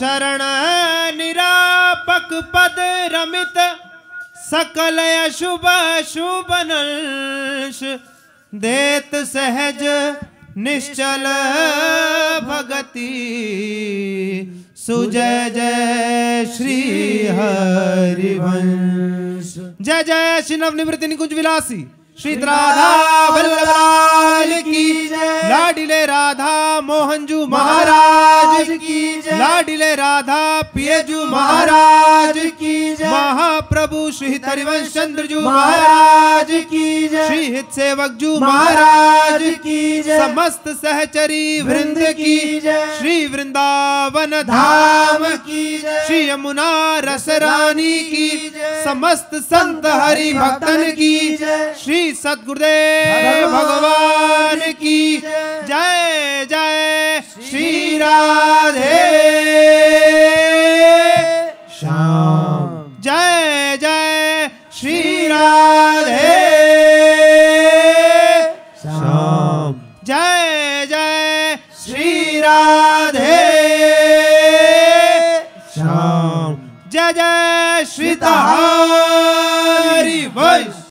शरण निरापक पद रमित सकल अशुभ शुभ नंश देत सहज निश्चल भगति सुजय जय श्री हरिवंश। जय जय श्री नवनिवृत्ति निकुंज विलासी श्री राधा वल्लभ की जय। लाडिले राधा मोहनजू महाराज की जय। लाडिले राधा पियजू महाराज की जय। महाप्रभु श्री हरिवंश चंद्र जू महाराज की जय। श्री हित सेवक जू महाराज की जय। समस्त सहचरी वृंद की जय। श्री वृंदावन धाम की जय। श्री यमुना रस रानी की जय। समस्त संत हरि भक्तन की जय। श्री सद्गुरुदेव भगवान की जय जय श्री राधे श्याम। जय जय श्री राधे श्याम। जय जय श्री राधे श्याम। जय जय श्री